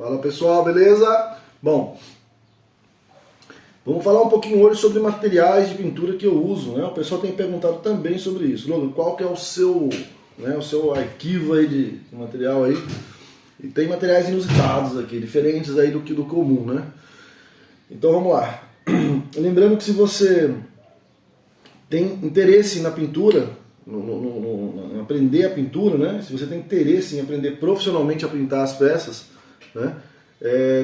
Fala pessoal, beleza? Bom, vamos falar um pouquinho hoje sobre materiais de pintura que eu uso, né? O pessoal tem perguntado também sobre isso. Logo, qual que é o seu arquivo aí de material aí? E tem materiais inusitados aqui, diferentes aí do que do comum, né? Então vamos lá. Lembrando que se você tem interesse na pintura, em aprender a pintura, né? Se você tem interesse em aprender profissionalmente a pintar as peças, né?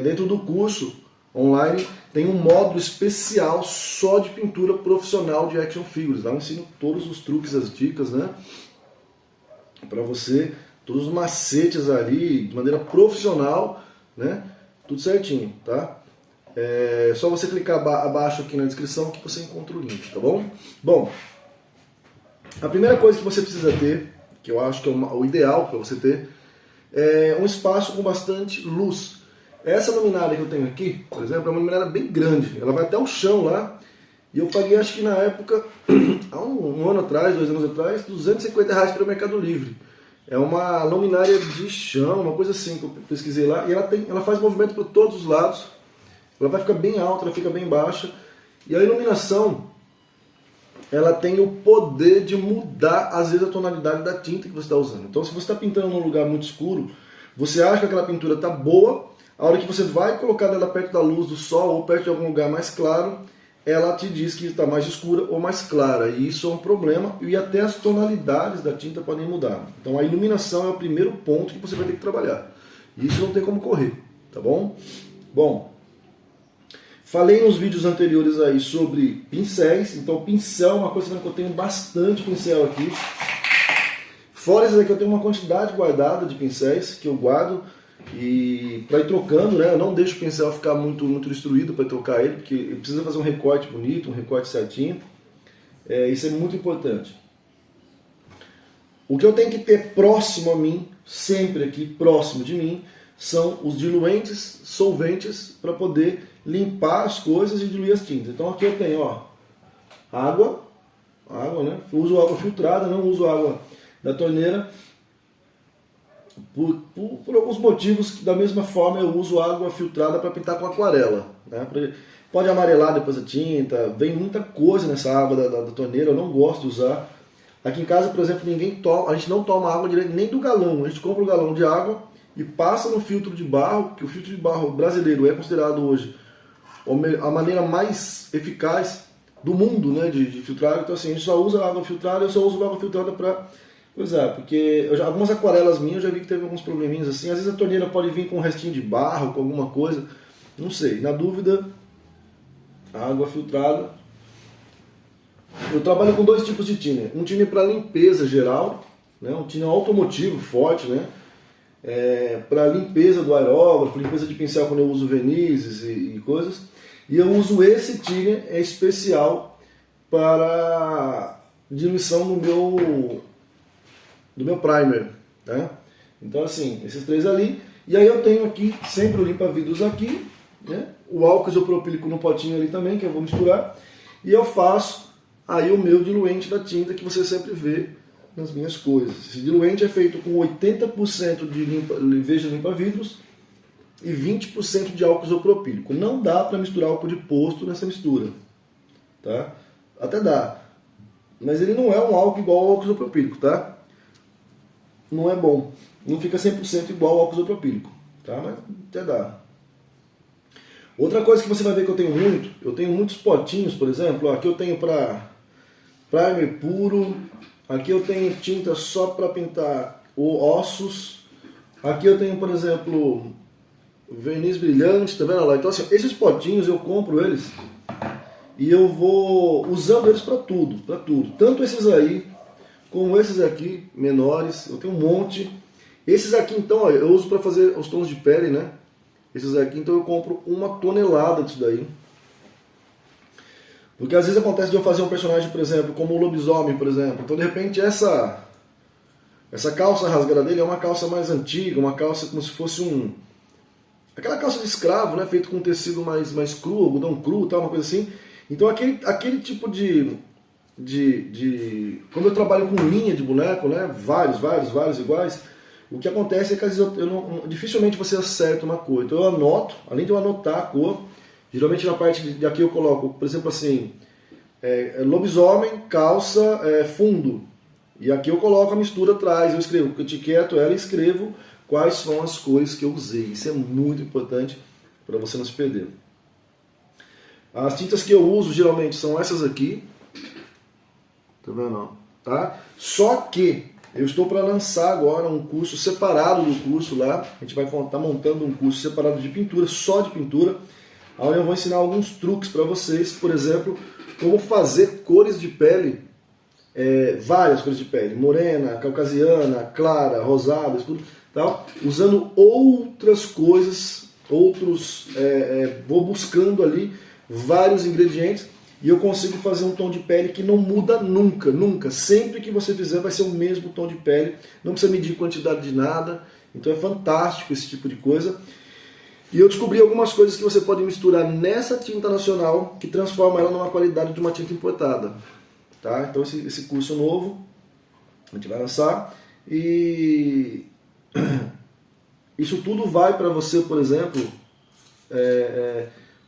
Dentro do curso online tem um módulo especial só de pintura profissional de action figures. Lá eu ensino todos os truques, as dicas, né? Para você, todos os macetes ali, de maneira profissional, né? Tudo certinho, tá? É só você clicar abaixo aqui na descrição que você encontra o link, tá bom? Bom, a primeira coisa que você precisa ter, que eu acho que é o ideal para você ter, é um espaço com bastante luz. Essa luminária que eu tenho aqui, por exemplo, é uma luminária bem grande. Ela vai até o chão lá. E eu paguei, acho que na época, há um ano atrás, 2 anos atrás, R$250 pelo Mercado Livre. É uma luminária de chão, uma coisa assim que eu pesquisei lá. E ela faz movimento para todos os lados. Ela vai ficar bem alta, ela fica bem baixa. E a iluminação, ela tem o poder de mudar, às vezes, a tonalidade da tinta que você está usando. Então, se você está pintando num lugar muito escuro, você acha que aquela pintura está boa, a hora que você vai colocar ela perto da luz do sol ou perto de algum lugar mais claro, ela te diz que está mais escura ou mais clara. E isso é um problema, e até as tonalidades da tinta podem mudar. Então, a iluminação é o primeiro ponto que você vai ter que trabalhar. Isso não tem como correr, tá bom? Bom, falei nos vídeos anteriores aí sobre pincéis. Então pincel é uma coisa que eu tenho bastante pincel aqui. Fora isso aqui eu tenho uma quantidade guardada de pincéis que eu guardo e para ir trocando, né? Eu não deixo o pincel ficar muito destruído para trocar ele, porque ele precisa fazer um recorte bonito, um recorte certinho. Isso é muito importante. O que eu tenho que ter próximo a mim, sempre aqui próximo de mim, são os diluentes, solventes, para poder limpar as coisas e diluir as tintas. Então aqui eu tenho, ó, água, né? Eu uso água filtrada, não uso água da torneira, por alguns motivos. Que da mesma forma eu uso água filtrada para pintar com aquarela, né? Pode amarelar depois a tinta, vem muita coisa nessa água da torneira, eu não gosto de usar. Aqui em casa, por exemplo, a gente não toma água direto nem do galão, a gente compra um galão de água e passa no filtro de barro, que o filtro de barro brasileiro é considerado hoje a maneira mais eficaz do mundo, né, de filtrar. Então assim, a gente só usa água filtrada, eu só uso água filtrada para usar, porque algumas aquarelas minhas eu já vi que teve alguns probleminhas assim, às vezes a torneira pode vir com um restinho de barro, com alguma coisa, não sei. Na dúvida, água filtrada. Eu trabalho com 2 tipos de thinner, um thinner para limpeza geral, né, um thinner automotivo forte, né, para limpeza do aerógrafo, limpeza de pincel quando eu uso vernizes e coisas. E eu uso esse thinner especial para diluição do meu primer, né? Então assim, esses 3 ali. E aí eu tenho aqui sempre o limpa-vidros aqui, né? O álcool isopropílico no potinho ali também, que eu vou misturar. E eu faço aí o meu diluente da tinta que você sempre vê nas minhas coisas. Esse diluente é feito com 80% de veja limpa-vidros e 20% de álcool isopropílico. Não dá para misturar álcool de posto nessa mistura, tá? Até dá, mas ele não é um álcool igual ao álcool isopropílico, tá? Não é bom, não fica 100% igual ao álcool isopropílico, tá? Mas até dá. Outra coisa que você vai ver que eu tenho muitos potinhos, por exemplo, ó, aqui eu tenho para primer puro. Aqui eu tenho tinta só para pintar ossos. Aqui eu tenho, por exemplo, verniz brilhante, tá vendo lá? Então assim, esses potinhos eu compro eles e eu vou usando eles para tudo, Tanto esses aí, como esses aqui, menores, eu tenho um monte. Esses aqui então, ó, eu uso para fazer os tons de pele, né? Esses aqui então eu compro 1 tonelada disso daí. Porque às vezes acontece de eu fazer um personagem, por exemplo, como o lobisomem, por exemplo. Então de repente essa calça rasgada dele é uma calça mais antiga, uma calça como se fosse aquela calça de escravo, né, feito com tecido mais cru, algodão cru, tal, uma coisa assim. Então aquele tipo de como eu trabalho com linha de boneco, né, vários iguais, O que acontece é que às vezes dificilmente você acerta uma cor. Então eu anoto, além de eu anotar a cor, geralmente na parte de aqui eu coloco, por exemplo assim, lobisomem, calça, fundo. E aqui eu coloco a mistura atrás, eu escrevo, eu etiqueto ela e escrevo quais são as cores que eu usei. Isso é muito importante para você não se perder. As tintas que eu uso geralmente são essas aqui. Tá vendo? Tá? Só que eu estou para lançar agora um curso separado do curso lá. A gente vai estar montando um curso separado de pintura, só de pintura, onde eu vou ensinar alguns truques para vocês, por exemplo, como fazer cores de pele, várias cores de pele, morena, caucasiana, clara, rosada, escuro, tal, usando outras coisas, vou buscando ali vários ingredientes. E eu consigo fazer um tom de pele que não muda nunca, nunca. Sempre que você fizer vai ser o mesmo tom de pele. Não precisa medir quantidade de nada. Então é fantástico esse tipo de coisa. E eu descobri algumas coisas que você pode misturar nessa tinta nacional que transforma ela numa qualidade de uma tinta importada. Tá? Então esse curso novo a gente vai lançar. E isso tudo vai para você, por exemplo,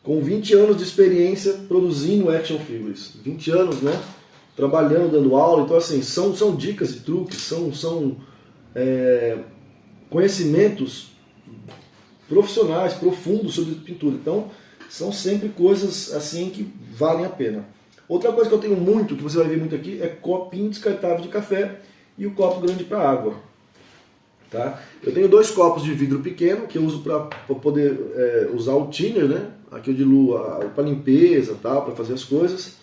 com 20 anos de experiência produzindo action figures, 20 anos, né, trabalhando, dando aula. Então assim, são dicas e truques, são conhecimentos profissionais, profundos sobre pintura. Então são sempre coisas assim que valem a pena. Outra coisa que eu tenho muito, que você vai ver muito aqui, é copinho descartável de café e o copo grande para água. Tá? Eu tenho 2 copos de vidro pequeno que eu uso para poder usar o thinner, né? Aqui eu diluo para limpeza, para fazer as coisas.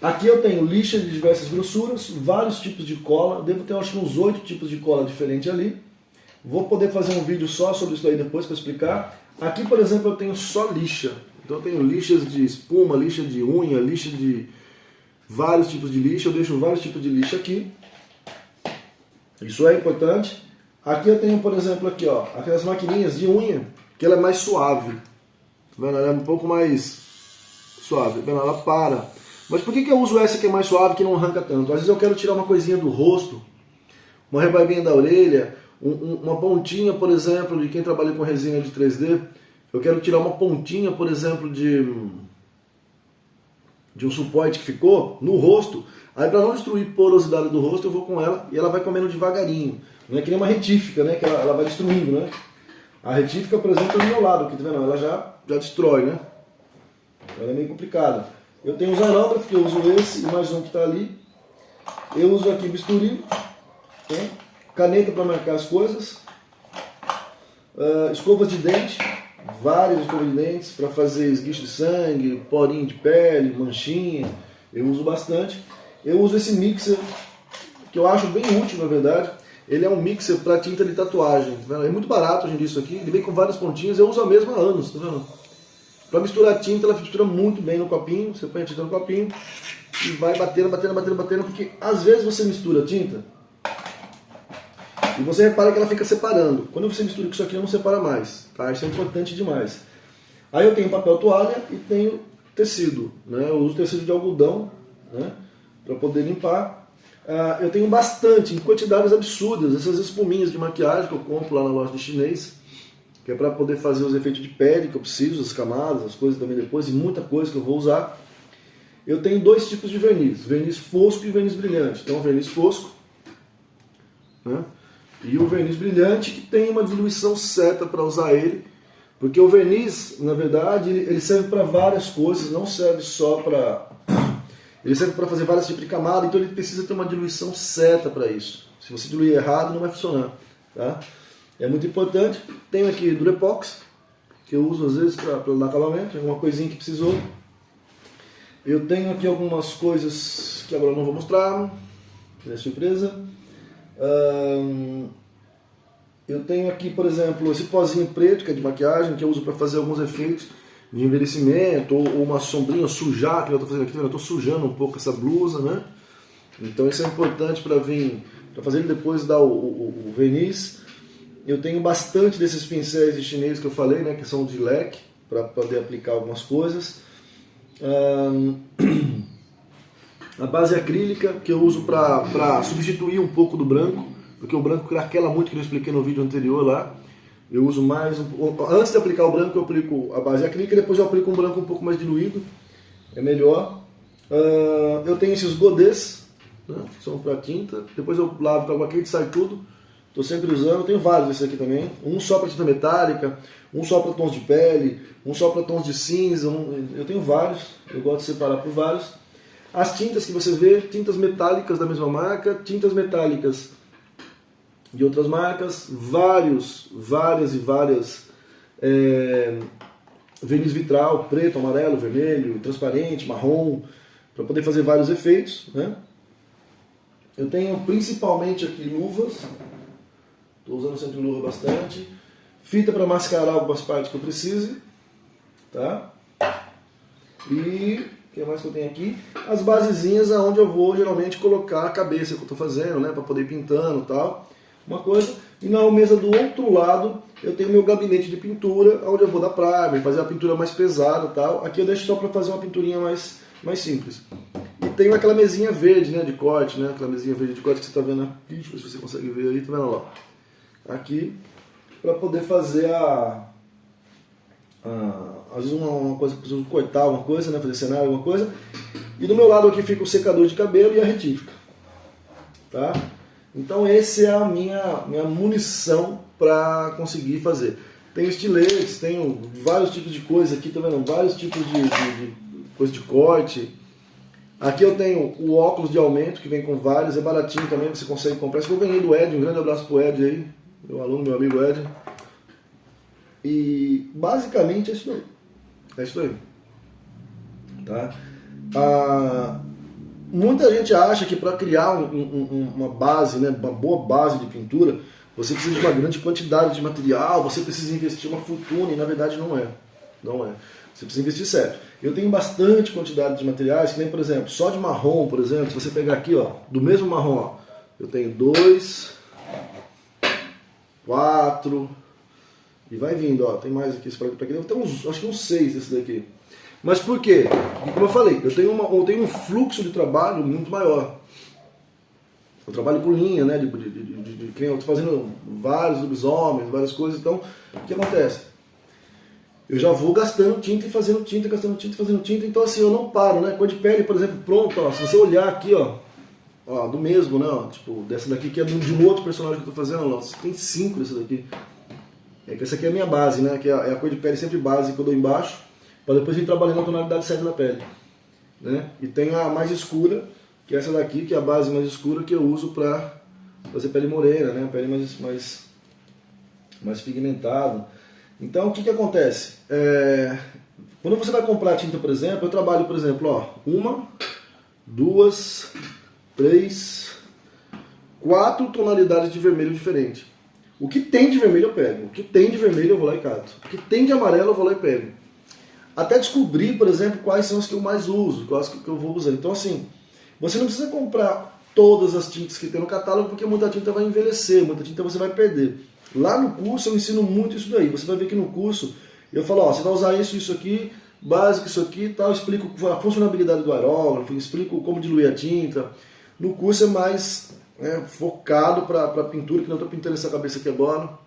Aqui eu tenho lixa de diversas grossuras, vários tipos de cola. Devo ter acho que uns 8 tipos de cola diferentes ali. Vou poder fazer um vídeo só sobre isso aí depois para explicar. Aqui, por exemplo, eu tenho só lixa. Então eu tenho lixas de espuma, lixa de unha, lixa de vários tipos de lixa. Eu deixo vários tipos de lixa aqui. Isso é importante. Aqui eu tenho, por exemplo, aqui, ó, aquelas maquininhas de unha, que ela é mais suave. Tá vendo? Ela é um pouco mais suave. Tá vendo? Ela para. Mas por que eu uso essa que é mais suave, que não arranca tanto? Às vezes eu quero tirar uma coisinha do rosto, uma rebarbinha da orelha, uma pontinha, por exemplo, de quem trabalha com resina de 3D. Eu quero tirar uma pontinha, por exemplo, de um suporte que ficou no rosto. Aí para não destruir a porosidade do rosto, eu vou com ela e ela vai comendo devagarinho. Não é que nem uma retífica, né? Que ela vai destruindo, né? A retífica, por exemplo, é do meu lado, aqui, tá vendo? Ela já destrói, né? Ela é meio complicada. Eu tenho os aerógrafos, que eu uso esse e mais um que está ali. Eu uso aqui bisturi, né? Caneta para marcar as coisas, escovas de dente, várias escovas de dentes para fazer esguicho de sangue, porinho de pele, manchinha. Eu uso bastante. Eu uso esse mixer, que eu acho bem útil, na verdade. Ele é um mixer para tinta de tatuagem. Tá vendo? É muito barato hoje em dia isso aqui. Ele vem com várias pontinhas. Eu uso a mesma há anos. Tá vendo? Para misturar tinta, ela mistura muito bem no copinho. Você põe a tinta no copinho e vai batendo, batendo, batendo, batendo. Porque às vezes você mistura tinta e você repara que ela fica separando. Quando você mistura com isso aqui, não separa mais. Tá? Isso é importante demais. Aí eu tenho papel toalha e tenho tecido. Né? Eu uso tecido de algodão, né? Para poder limpar. Eu tenho bastante, em quantidades absurdas, essas espuminhas de maquiagem que eu compro lá na loja de chinês, que é para poder fazer os efeitos de pele que eu preciso, as camadas, as coisas também depois, e muita coisa que eu vou usar. Eu tenho 2 tipos de verniz fosco e verniz brilhante. Então o verniz fosco, né? E o verniz brilhante, que tem uma diluição certa para usar ele, porque o verniz, na verdade, ele serve para várias coisas, não serve só para... Ele serve para fazer vários tipos de camada, então ele precisa ter uma diluição certa para isso. Se você diluir errado, não vai funcionar. Tá? É muito importante. Tenho aqui Durepox, que eu uso às vezes para dar acabamento, alguma coisinha que precisou. Eu tenho aqui algumas coisas que agora eu não vou mostrar, que é surpresa. Eu tenho aqui, por exemplo, esse pozinho preto, que é de maquiagem, que eu uso para fazer alguns efeitos de envelhecimento, ou uma sombrinha, sujar, que eu estou fazendo aqui, eu estou sujando um pouco essa blusa, né? Então isso é importante para vir, para fazer ele depois dar o verniz. Eu tenho bastante desses pincéis de chinês que eu falei, né? Que são de leque, para poder aplicar algumas coisas. A base acrílica, que eu uso para substituir um pouco do branco. porque o branco craquela muito, que eu expliquei no vídeo anterior lá. Eu uso mais, antes de aplicar o branco eu aplico a base acrílica, depois eu aplico um branco um pouco mais diluído, é melhor. Eu tenho esses godês, né, que são para tinta, depois eu lavo com água quente, sai tudo, estou sempre usando. Tenho vários desses aqui também, um só para tinta metálica, um só para tons de pele, um só para tons de cinza, eu tenho vários, eu gosto de separar por vários. As tintas que você vê, tintas metálicas da mesma marca, tintas metálicas de outras marcas, várias verniz vitral, preto, amarelo, vermelho, transparente, marrom, para poder fazer vários efeitos, né? Eu tenho principalmente aqui luvas, estou usando sempre luva bastante, fita para mascarar algumas partes que eu precise, tá? E o que mais que eu tenho aqui? As basezinhas aonde eu vou geralmente colocar a cabeça que eu estou fazendo, né, para poder ir pintando e tal. Uma coisa. E na mesa do outro lado eu tenho meu gabinete de pintura, onde eu vou dar primer, fazer a pintura mais pesada e tal. Aqui eu deixo só para fazer uma pinturinha mais simples. E tenho aquela mesinha verde, né, de corte, né, aquela mesinha verde de corte que você está vendo aqui, deixa eu ver se você consegue ver aí, tá vendo lá? Aqui, para poder fazer às vezes uma coisa, preciso cortar uma coisa, né, fazer cenário, alguma coisa. E do meu lado aqui fica o secador de cabelo e a retífica, tá? Então essa é a minha munição para conseguir fazer. Tenho estiletes, tenho vários tipos de coisa aqui, tá vendo? Vários tipos de coisa de corte. Aqui eu tenho o óculos de aumento, que vem com vários, é baratinho também, você consegue comprar. Isso que eu ganhei do Ed, um grande abraço pro Ed aí, meu aluno, meu amigo Ed. E basicamente é isso aí. É isso aí. Tá? Muita gente acha que para criar uma base, né, uma boa base de pintura, você precisa de uma grande quantidade de material, você precisa investir uma fortuna, e na verdade não é. Não é. Você precisa investir certo. Eu tenho bastante quantidade de materiais, que nem, por exemplo, só de marrom, por exemplo, se você pegar aqui, ó, do mesmo marrom, ó, eu tenho 2, 4, e vai vindo, ó, tem mais aqui, para aqui, eu tenho acho que uns 6 desse daqui. Mas por quê? Porque, como eu falei, eu tenho um fluxo de trabalho muito maior. Eu trabalho por linha, né? Eu estou fazendo vários lobisomens, várias coisas. Então, o que acontece? Eu já vou gastando tinta e fazendo tinta, gastando tinta e fazendo tinta. Então, assim, eu não paro, né? Cor de pele, por exemplo, pronto, ó, se você olhar aqui, ó, do mesmo, né? Ó, tipo, dessa daqui que é de um outro personagem que eu estou fazendo, ó, tem 5 dessa daqui. É que essa aqui é a minha base, né? Que é a cor de pele sempre base que eu dou embaixo, para depois vir trabalhando a tonalidade certa da pele, né? E tem a mais escura, que é essa daqui, que é a base mais escura que eu uso para fazer pele morena, né? Pele mais pigmentada. Então o que acontece? Quando você vai comprar tinta, por exemplo, eu trabalho, por exemplo, ó, 1, 2, 3, 4 tonalidades de vermelho diferentes. O que tem de vermelho eu pego, o que tem de vermelho eu vou lá e cato, o que tem de amarelo eu vou lá e pego. Até descobrir, por exemplo, quais são as que eu mais uso, quais que eu vou usar. Então, assim, você não precisa comprar todas as tintas que tem no catálogo, porque muita tinta vai envelhecer, muita tinta você vai perder. Lá no curso eu ensino muito isso daí. Você vai ver que no curso eu falo, ó, você vai usar isso aqui, básico isso aqui e tal, eu explico a funcionalidade do aerógrafo, explico como diluir a tinta. No curso é mais focado para pintura, que não estou pintando essa cabeça aqui agora.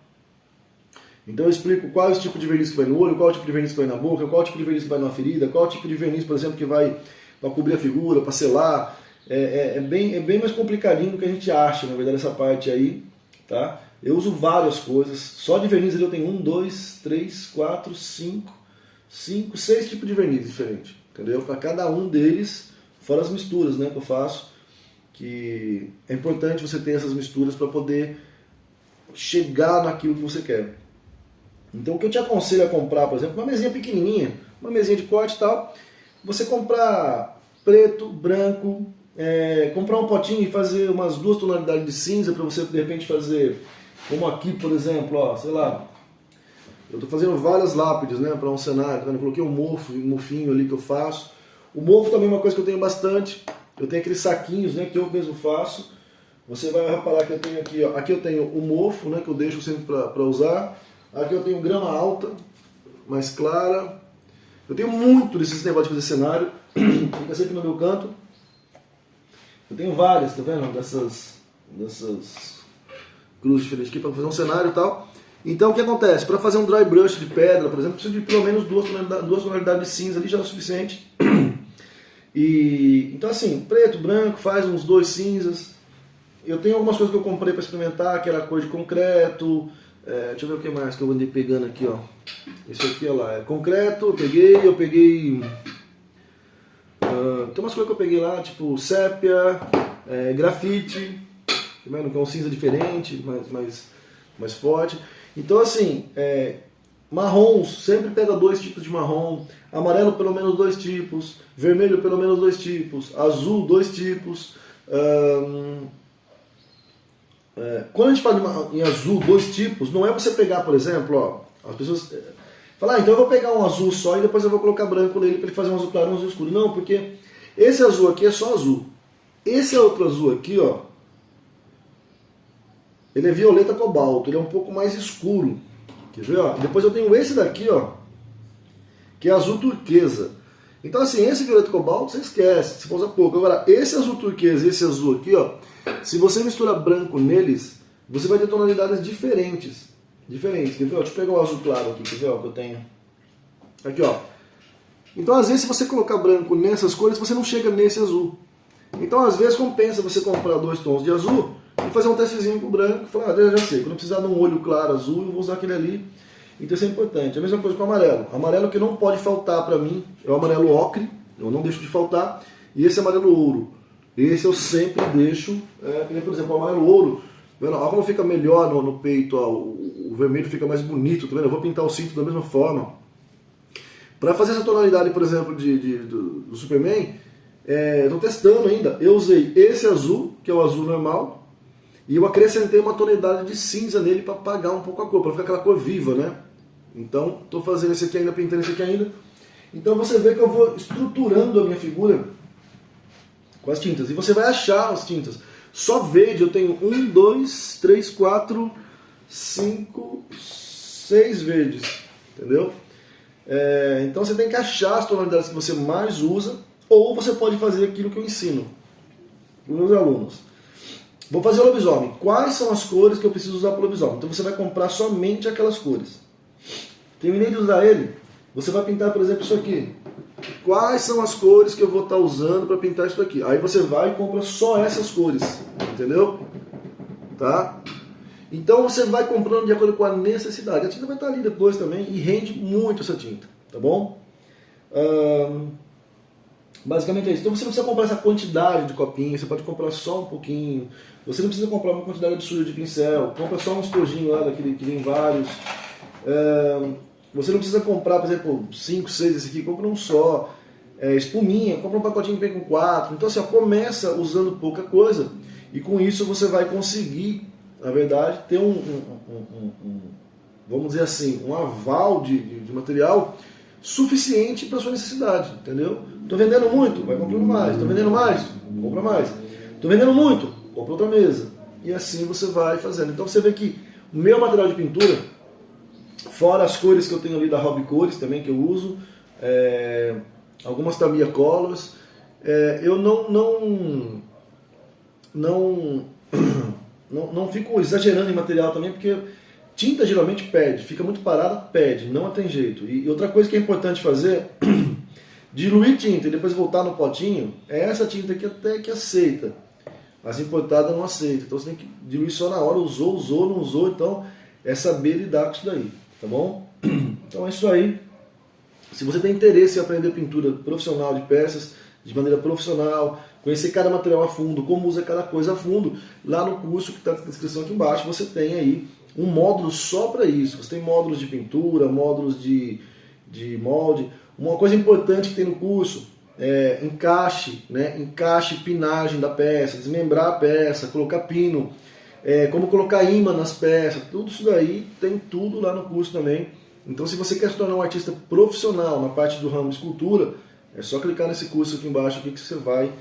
Então eu explico qual é o tipo de verniz que vai no olho, qual é o tipo de verniz que vai na boca, qual é o tipo de verniz que vai numa ferida, qual é o tipo de verniz, por exemplo, que vai para cobrir a figura, para selar. É bem mais complicadinho do que a gente acha, na verdade, essa parte aí, tá? Eu uso várias coisas, só de verniz ali eu tenho 1, 2, 3, 4, 5, 6 tipos de verniz diferentes, entendeu? Para cada um deles, fora as misturas, né, que eu faço, que é importante você ter essas misturas para poder chegar naquilo que você quer. Então o que eu te aconselho a comprar, por exemplo, uma mesinha pequenininha, uma mesinha de corte e tal, você comprar preto, branco, comprar um potinho e fazer umas 2 tonalidades de cinza para você de repente fazer, como aqui por exemplo, ó, sei lá, eu estou fazendo várias lápides, né, para um cenário, eu coloquei um mofinho ali que eu faço. O mofo também é uma coisa que eu tenho bastante, eu tenho aqueles saquinhos, né, que eu mesmo faço. Você vai reparar que eu tenho aqui, ó, aqui eu tenho o mofo, né, que eu deixo sempre para usar. Aqui eu tenho grama alta, mais clara. Eu tenho muito desses negócios de fazer cenário, fica sempre no meu canto. Eu tenho várias, tá vendo? Dessas cruz diferente aqui para fazer um cenário e tal. Então o que acontece? Para fazer um dry brush de pedra, por exemplo, precisa de pelo menos duas tonalidades de cinza ali, já é o suficiente. Então assim, preto, branco, faz uns 2 cinzas. Eu tenho algumas coisas que eu comprei para experimentar, que era cor de concreto. Deixa eu ver o que mais que eu andei pegando aqui, ó. Esse aqui, ó lá, é concreto, eu peguei... tem umas coisas que eu peguei lá, tipo sépia, grafite, tá vendo? Que é um cinza diferente, mais forte. Então assim, marrons, sempre pega 2 tipos de marrom, amarelo pelo menos 2 tipos, vermelho pelo menos 2 tipos, azul 2 tipos. Quando a gente fala em azul 2 tipos, não é você pegar, por exemplo, ó, as pessoas falam, então eu vou pegar um azul só e depois eu vou colocar branco nele para ele fazer um azul claro e um azul escuro. Não, porque esse azul aqui é só azul. Esse outro azul aqui, ó, ele é violeta cobalto, ele é um pouco mais escuro. Quer ver, ó? Depois eu tenho esse daqui, ó, que é azul turquesa. Então assim, esse violeta cobalto você esquece, você usa pouco. Agora, esse azul turquesa e esse azul aqui, ó, se você mistura branco neles, você vai ter tonalidades diferentes. Quer ver? Deixa eu pegar o azul claro aqui, quer ver, ó, que eu tenho. Aqui, ó. Então às vezes se você colocar branco nessas cores, você não chega nesse azul. Então às vezes compensa você comprar 2 tons de azul e fazer um testezinho com branco e falar, eu já sei, quando eu precisar de um olho claro azul, eu vou usar aquele ali. Então isso é importante. A mesma coisa com o amarelo. Amarelo que não pode faltar para mim é o amarelo ocre, eu não deixo de faltar, e esse amarelo ouro. Esse eu sempre deixo, por exemplo, o amarelo ouro, olha como fica melhor no peito, ó, o vermelho fica mais bonito, tá vendo? Eu vou pintar o cinto da mesma forma. Para fazer essa tonalidade, por exemplo, do Superman, estou testando ainda. Eu usei esse azul, que é o azul normal, e eu acrescentei uma tonalidade de cinza nele para apagar um pouco a cor, para ficar aquela cor viva, né? Então, estou fazendo esse aqui ainda, pintando esse aqui ainda. Então você vê que eu vou estruturando a minha figura com as tintas. E você vai achar as tintas. Só verde eu tenho 1, 2, 3, 4, 5, 6 verdes. Entendeu? Então você tem que achar as tonalidades que você mais usa, ou você pode fazer aquilo que eu ensino para os meus alunos. Vou fazer o lobisomem. Quais são as cores que eu preciso usar para o lobisomem? Então você vai comprar somente aquelas cores. Terminei de usar ele, você vai pintar, por exemplo, isso aqui. Quais são as cores que eu vou estar usando para pintar isso aqui? Aí você vai e compra só essas cores, entendeu? Tá? Então você vai comprando de acordo com a necessidade. A tinta vai estar ali depois também e rende muito essa tinta, tá bom? Basicamente é isso. Então você não precisa comprar essa quantidade de copinhos, você pode comprar só um pouquinho. Você não precisa comprar uma quantidade absurda de pincel, compra só um estojinho lá daquele que vem vários. Você não precisa comprar, por exemplo, 5, 6 esse aqui, compra um só. Espuminha, compra um pacotinho que vem com 4. Então assim, começa usando pouca coisa e com isso você vai conseguir, na verdade, ter vamos dizer assim, um aval de material suficiente para sua necessidade, entendeu? Estou vendendo muito, vai comprando mais. Estou vendendo mais, compra mais. Estou vendendo muito, compra outra mesa. E assim você vai fazendo. Então você vê que o meu material de pintura, fora as cores que eu tenho ali da Hobby Cores também, que eu uso, algumas Tamiya Colors, eu não fico exagerando em material também, porque tinta geralmente perde, fica muito parada, perde, não tem jeito. E outra coisa que é importante fazer, diluir tinta e depois voltar no potinho, é essa tinta aqui até que aceita. As importadas não aceitam, então você tem que diluir só na hora, usou, não usou, então é saber lidar com isso daí, tá bom? Então é isso aí. Se você tem interesse em aprender pintura profissional de peças, de maneira profissional, conhecer cada material a fundo, como usa cada coisa a fundo, lá no curso que está na descrição aqui embaixo, você tem aí um módulo só para isso. Você tem módulos de pintura, módulos de molde. Uma coisa importante que tem no curso é encaixe, né? Encaixe, pinagem da peça, desmembrar a peça, colocar pino, como colocar imã nas peças, tudo isso daí tem tudo lá no curso também. Então se você quer se tornar um artista profissional na parte do ramo de escultura, é só clicar nesse curso aqui embaixo aqui que você vai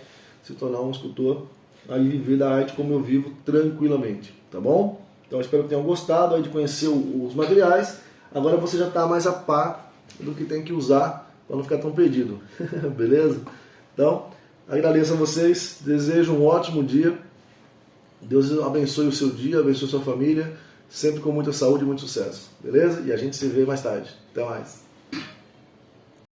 se tornar um escultor aí viver da arte como eu vivo tranquilamente, tá bom? Então eu espero que tenham gostado aí de conhecer os materiais. Agora você já está mais a par do que tem que usar para não ficar tão perdido, beleza? Então agradeço a vocês, desejo um ótimo dia Deus abençoe o seu dia, abençoe a sua família, sempre com muita saúde e muito sucesso. Beleza? E a gente se vê mais tarde. Até mais.